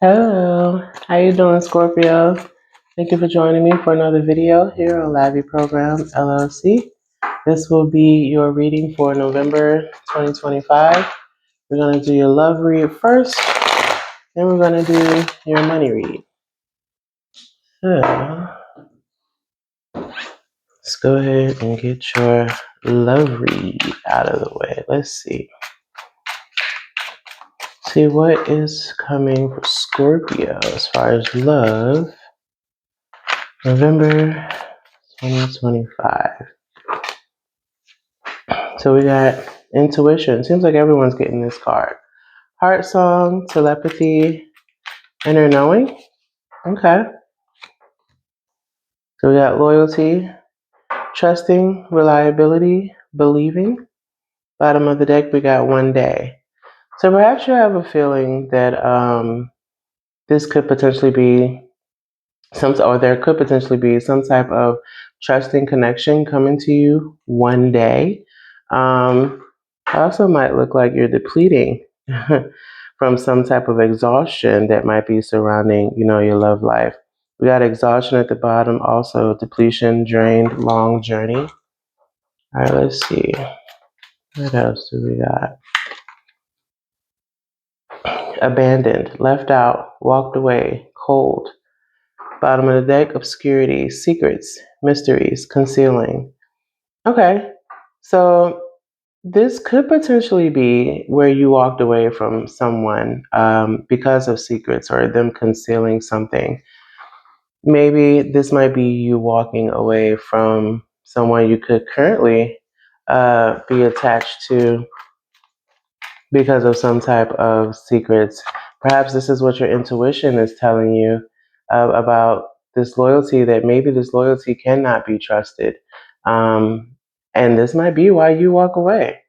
Hello, how you doing, Scorpio? Thank you for joining me for another video here on LAVI Program LLC. This will be your reading for November 2025. We're going to do your love read first, then we're going to do your money read. So, let's go ahead and get your love read out of the way. Let's see. See what is coming for Scorpio as far as love. November 2025. So we got intuition. Seems like everyone's getting this card. Heart song, telepathy, inner knowing. Okay. So we got loyalty, trusting, reliability, believing. Bottom of the deck, we got one day. So perhaps you have a feeling that this could potentially be there could potentially be some type of trusting connection coming to you one day. Also might look like you're depleting from some type of exhaustion that might be surrounding, your love life. We got exhaustion at the bottom, also depletion, drained, long journey. All right, let's see. What else do we got? Abandoned, left out, walked away, cold. Bottom of the deck, obscurity, secrets, mysteries, concealing. Okay, so this could potentially be where you walked away from someone because of secrets or them concealing something. Maybe this might be you walking away from someone you could currently be attached to because of some type of secrets. Perhaps this is what your intuition is telling you about this loyalty, that maybe this loyalty cannot be trusted. And this might be why you walk away.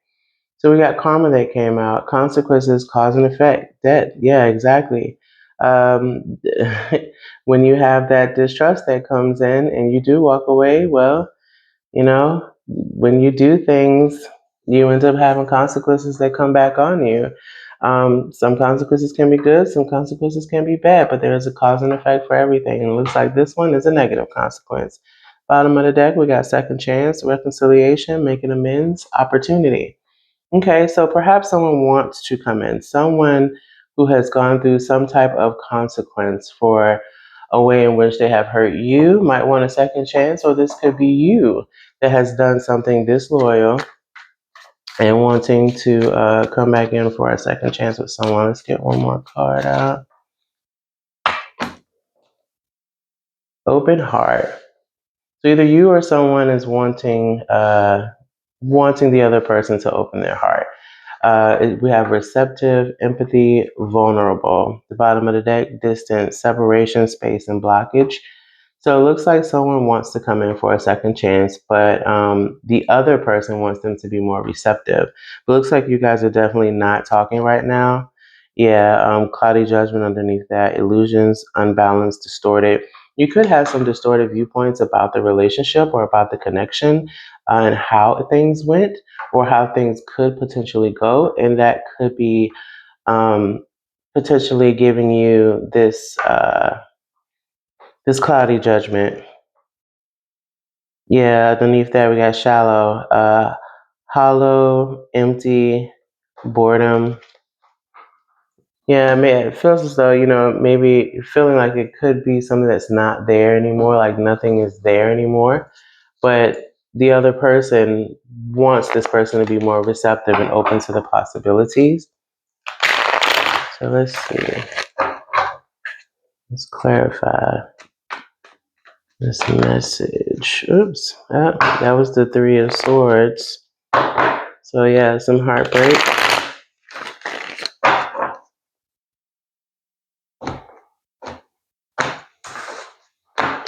So we got karma that came out, consequences, cause and effect, debt. Yeah, exactly. Um, when you have that distrust that comes in and you do walk away, well, when you do things, you end up having consequences that come back on you. Some consequences can be good, some consequences can be bad, but there is a cause and effect for everything. And it looks like this one is a negative consequence. Bottom of the deck, we got second chance, reconciliation, making amends, opportunity. Okay, so perhaps someone wants to come in, someone who has gone through some type of consequence for a way in which they have hurt you might want a second chance, or this could be you that has done something disloyal and wanting to come back in for a second chance with someone. Let's get one more card out. Open heart. So either you or someone is wanting the other person to open their heart. We have receptive, empathy, vulnerable. The bottom of the deck, distance, separation, space, and blockage. So it looks like someone wants to come in for a second chance, but the other person wants them to be more receptive. It looks like you guys are definitely not talking right now. Yeah, cloudy judgment underneath that, illusions, unbalanced, distorted. You could have some distorted viewpoints about the relationship or about the connection and how things went or how things could potentially go. And that could be potentially giving you this cloudy judgment. Yeah, underneath that we got shallow, hollow, empty, boredom. Yeah, it feels as though, maybe feeling like it could be something that's not there anymore, like nothing is there anymore. But the other person wants this person to be more receptive and open to the possibilities. So let's see. Let's clarify this message. Oops. Oh, that was the Three of Swords. So yeah, some heartbreak.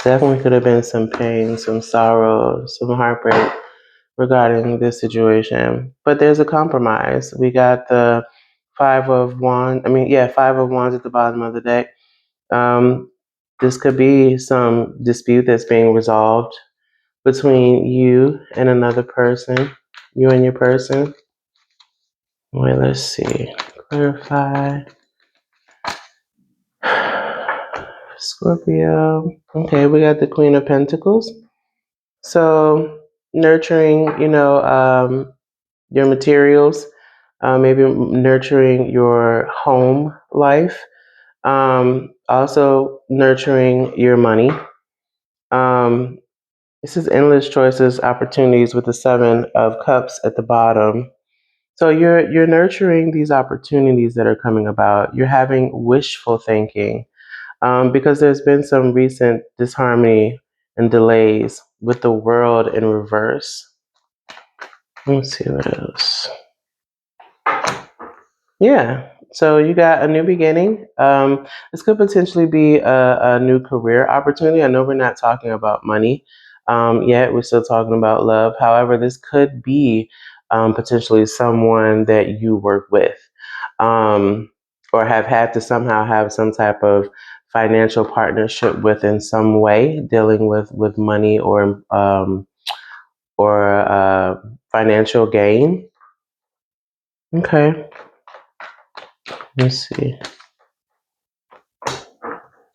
Definitely could have been some pain, some sorrow, some heartbreak regarding this situation. But there's a compromise. We got the Five of Wands at the bottom of the deck. This could be some dispute that's being resolved between you and another person, you and your person. Wait, let's see. Clarify. Scorpio. Okay, we got the Queen of Pentacles. So nurturing, your materials, maybe nurturing your home life, also nurturing your money. This is endless choices, opportunities with the Seven of Cups at the bottom. So you're nurturing these opportunities that are coming about. You're having wishful thinking, because there's been some recent disharmony and delays with the world in reverse. Let's see what else. Yeah. So you got a new beginning. This could potentially be a new career opportunity. I know we're not talking about money yet. We're still talking about love. However, this could be potentially someone that you work with, or have had to somehow have some type of financial partnership with in some way, dealing with money or financial gain. Okay. Let's see.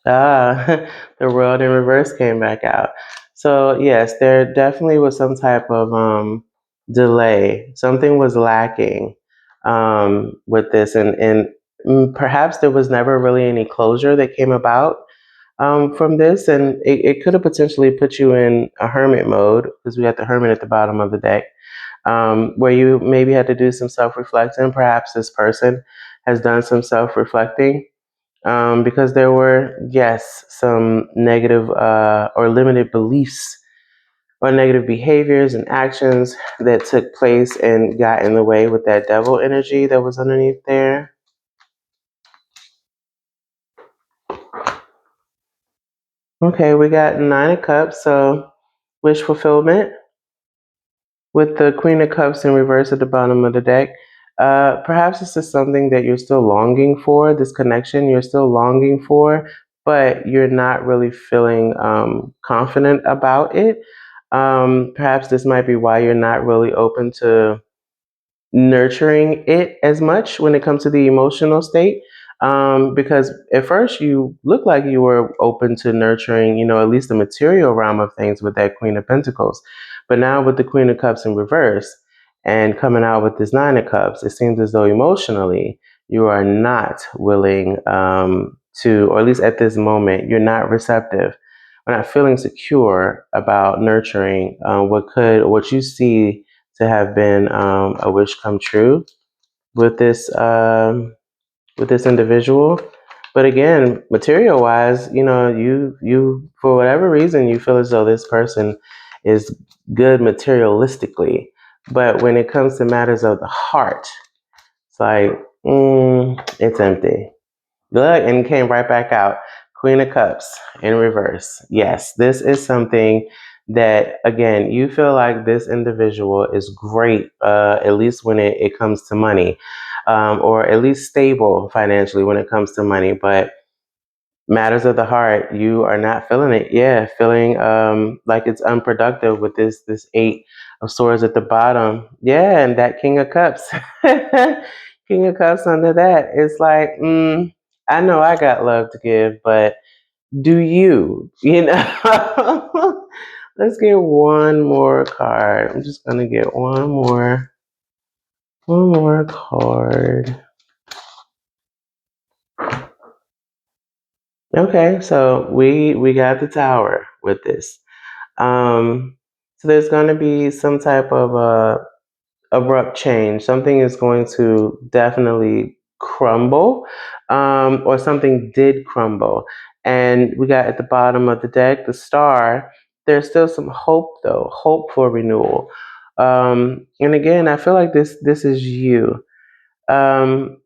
Ah, the world in reverse came back out. So yes, there definitely was some type of delay. Something was lacking with this, and perhaps there was never really any closure that came about from this, and it could have potentially put you in a hermit mode because we got the hermit at the bottom of the deck, where you maybe had to do some self-reflecting. Perhaps this person has done some self-reflecting, because there were, yes, some negative or limited beliefs or negative behaviors and actions that took place and got in the way with that devil energy that was underneath there. Okay, we got Nine of Cups, so wish fulfillment with the Queen of Cups in reverse at the bottom of the deck. Perhaps this is something that you're still longing for, this connection you're still longing for, but you're not really feeling confident about it. Perhaps this might be why you're not really open to nurturing it as much when it comes to the emotional state. Because at first you looked like you were open to nurturing, at least the material realm of things with that Queen of Pentacles. But now with the Queen of Cups in reverse and coming out with this Nine of Cups, it seems as though emotionally you are not willing to, or at least at this moment, you're not receptive. We're not feeling secure about nurturing what you see to have been a wish come true with this individual. But again, material wise, you for whatever reason you feel as though this person is good materialistically, but when it comes to matters of the heart, it's like it's empty. Look, and came right back out. Queen of Cups in reverse. Yes, this is something that, again, you feel like this individual is great, at least when it comes to money, or at least stable financially when it comes to money. But matters of the heart, you are not feeling it. Yeah, feeling like it's unproductive with this Eight of Swords at the bottom. Yeah, and that King of Cups. King of Cups under that. It's like, I know I got love to give, but do you? Let's get one more card. I'm just gonna get one more card. Okay, so we got the Tower with this. So there's going to be some type of abrupt change. Something is going to definitely crumble, or something did crumble. And we got at the bottom of the deck the Star. There's still some hope, though, hope for renewal. And again, I feel like this is you. Um,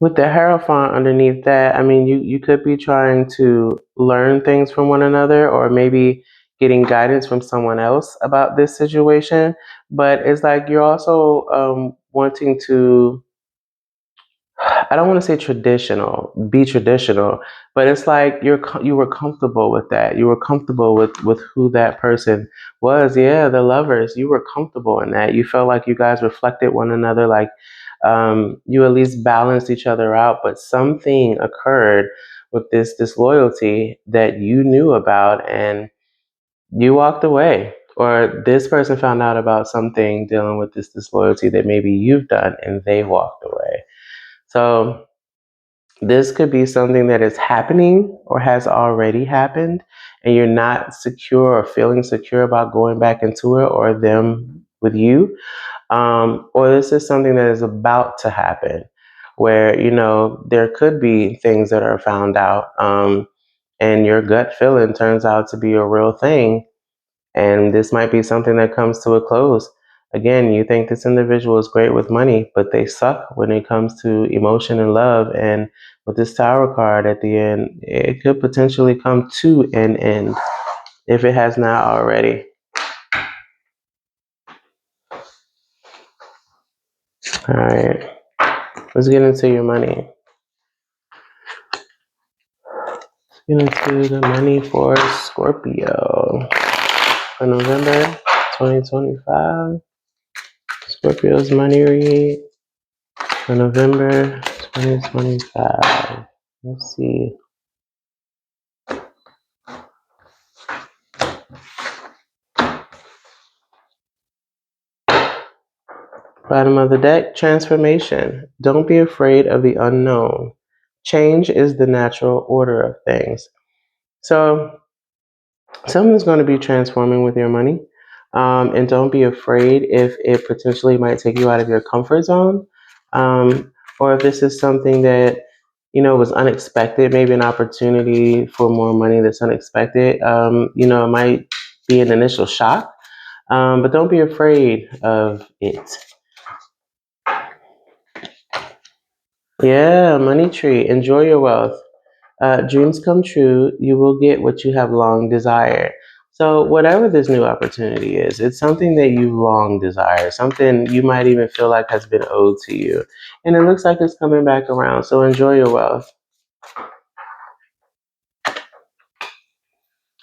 With the Hierophant underneath that, I mean, you could be trying to learn things from one another, or maybe getting guidance from someone else about this situation. But it's like you're also wanting to, I don't want to say be traditional, but it's like you were comfortable with that. You were comfortable with who that person was. Yeah, the lovers. You were comfortable in that. You felt like you guys reflected one another, like you at least balanced each other out, but something occurred with this disloyalty that you knew about and you walked away. Or this person found out about something dealing with this disloyalty that maybe you've done and they walked away. So this could be something that is happening or has already happened, and you're not secure or feeling secure about going back into it or them with you. Or this is something that is about to happen where, there could be things that are found out, and your gut feeling turns out to be a real thing. And this might be something that comes to a close. Again, you think this individual is great with money, but they suck when it comes to emotion and love. And with this Tower card at the end, it could potentially come to an end if it has not already. All right, let's get into your money. Let's get into the money for Scorpio for November 2025. Scorpio's money read for November 2025. Let's see. Bottom of the deck, transformation. Don't be afraid of the unknown. Change is the natural order of things. So, something's going to be transforming with your money. And don't be afraid if it potentially might take you out of your comfort zone. Or if this is something that, was unexpected, maybe an opportunity for more money that's unexpected. It might be an initial shock, but don't be afraid of it. Yeah, money tree. Enjoy your wealth. Dreams come true. You will get what you have long desired. So, whatever this new opportunity is, it's something that you long desire, something you might even feel like has been owed to you. And it looks like it's coming back around. So, enjoy your wealth.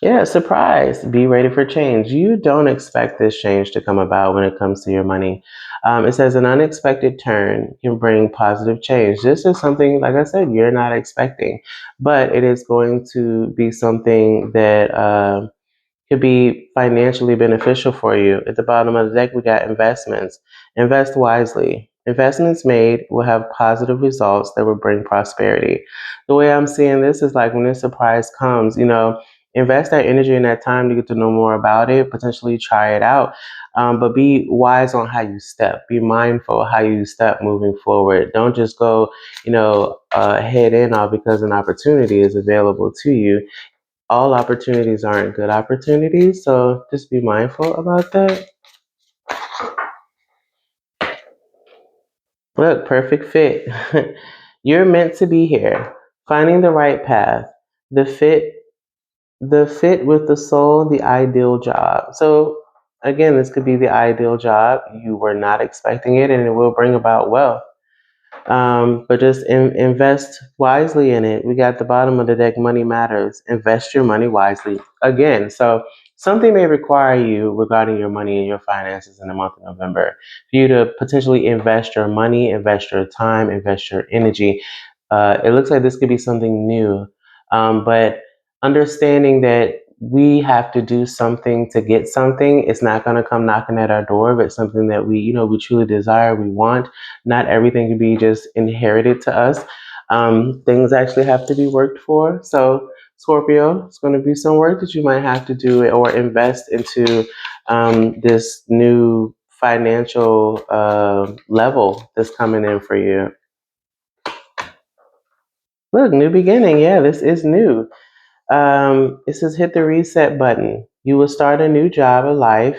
Yeah, surprise. Be ready for change. You don't expect this change to come about when it comes to your money. It says an unexpected turn can bring positive change. This is something, like I said, you're not expecting, but it is going to be something that could be financially beneficial for you. At the bottom of the deck, we got investments. Invest wisely. Investments made will have positive results that will bring prosperity. The way I'm seeing this is like when this surprise comes, invest that energy and that time to get to know more about it, potentially try it out. But be wise on how you step. Be mindful of how you step moving forward. Don't just go, head in all because an opportunity is available to you. All opportunities aren't good opportunities, so just be mindful about that. Look, perfect fit. You're meant to be here. Finding the right path, the fit, the fit with the soul, the ideal job. So again, this could be the ideal job. You were not expecting it, and it will bring about wealth. But just invest wisely in it. We got the bottom of the deck, money matters. Invest your money wisely. Again, so something may require you regarding your money and your finances in the month of November for you to potentially invest your money, invest your time, invest your energy. It looks like this could be something new, but understanding that we have to do something to get something. It's not going to come knocking at our door, but something that we truly desire, we want. Not everything can be just inherited to us. Things actually have to be worked for. So, Scorpio, it's going to be some work that you might have to do or invest into this new financial level that's coming in for you. Look, new beginning. Yeah, this is new. It says hit the reset button. You will start a new job of life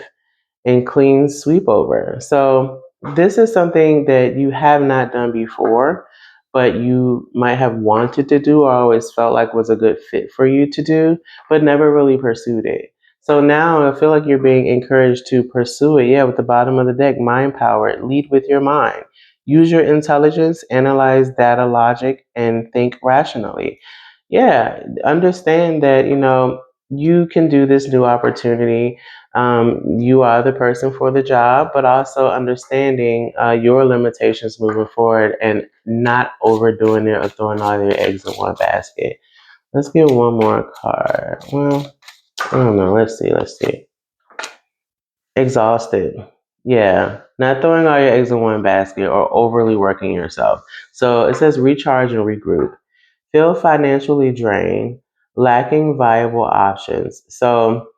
and clean sweep over. So this is something that you have not done before, but you might have wanted to do or always felt like was a good fit for you to do, but never really pursued it. So now I feel like you're being encouraged to pursue it. Yeah, with the bottom of the deck, mind power, lead with your mind. Use your intelligence, analyze data logic, and think rationally. Yeah, understand that, you can do this new opportunity. You are the person for the job, but also understanding your limitations moving forward and not overdoing it or throwing all your eggs in one basket. Let's get one more card. Well, I don't know. Let's see. Exhausted. Yeah. Not throwing all your eggs in one basket or overly working yourself. So it says recharge and regroup. Feel financially drained, lacking viable options. So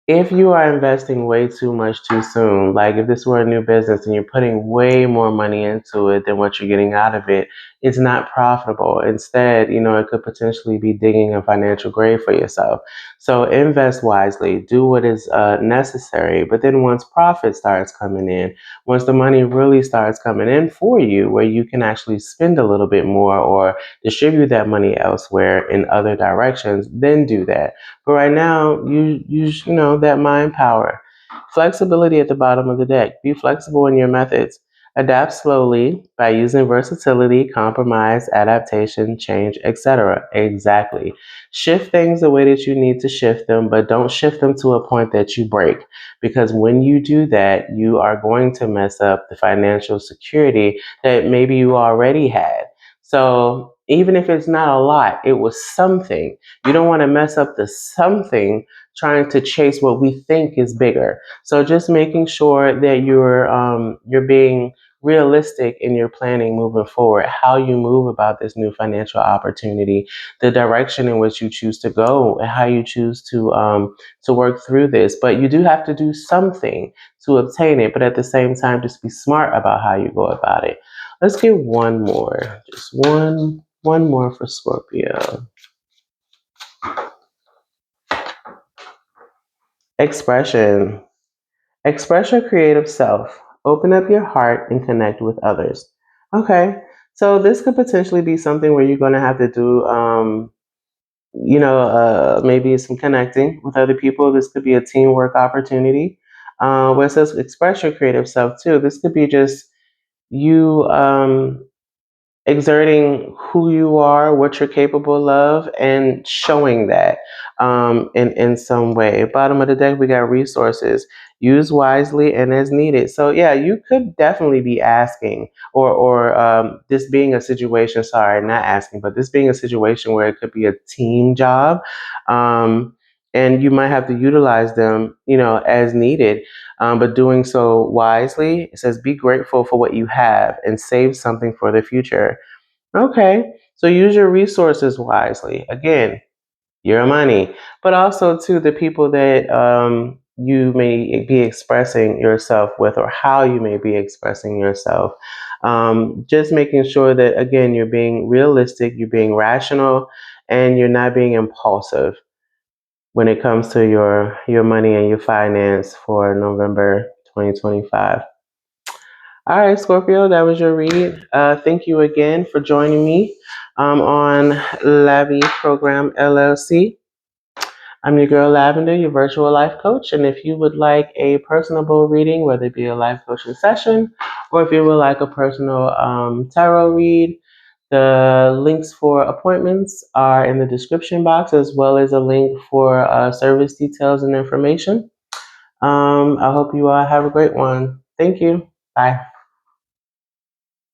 if you are investing way too much too soon, like if this were a new business and you're putting way more money into it than what you're getting out of it, it's not profitable. Instead, it could potentially be digging a financial grave for yourself. So invest wisely, do what is necessary. But then once profit starts coming in, once the money really starts coming in for you, where you can actually spend a little bit more or distribute that money elsewhere in other directions, then do that. But right now, you use, that mind power. Flexibility at the bottom of the deck. Be flexible in your methods. Adapt slowly by using versatility, compromise, adaptation, change, etc. Exactly. Shift things the way that you need to shift them, but don't shift them to a point that you break. Because when you do that, you are going to mess up the financial security that maybe you already had. So even if it's not a lot, it was something. You don't want to mess up the something trying to chase what we think is bigger. So just making sure that you're being realistic in your planning moving forward, how you move about this new financial opportunity, the direction in which you choose to go, and how you choose to work through this. But you do have to do something to obtain it. But at the same time, just be smart about how you go about it. Let's get one more, just one more for Scorpio. Expression. Express your creative self. Open up your heart and connect with others. Okay, so this could potentially be something where you're going to have to do, maybe some connecting with other people. This could be a teamwork opportunity. Where it says express your creative self too. This could be just you exerting who you are, what you're capable of, and showing that in some way. Bottom of the deck, we got resources. Use wisely and as needed. So yeah, you could definitely be asking, or this being a situation. Sorry, not asking, but this being a situation where it could be a team job. And you might have to utilize them, as needed, but doing so wisely. It says, be grateful for what you have and save something for the future. Okay, so use your resources wisely. Again, your money, but also to the people that you may be expressing yourself with, or how you may be expressing yourself. Just making sure that, again, you're being realistic, you're being rational, and you're not being impulsive when it comes to your money and your finance for November 2025. All right, Scorpio, that was your read. Thank you again for joining me on LAVI Program LLC. I'm your girl Lavender, your virtual life coach. And if you would like a personable reading, whether it be a life coaching session or if you would like a personal tarot read, the links for appointments are in the description box, as well as a link for service details and information. I hope you all have a great one. Thank you. Bye.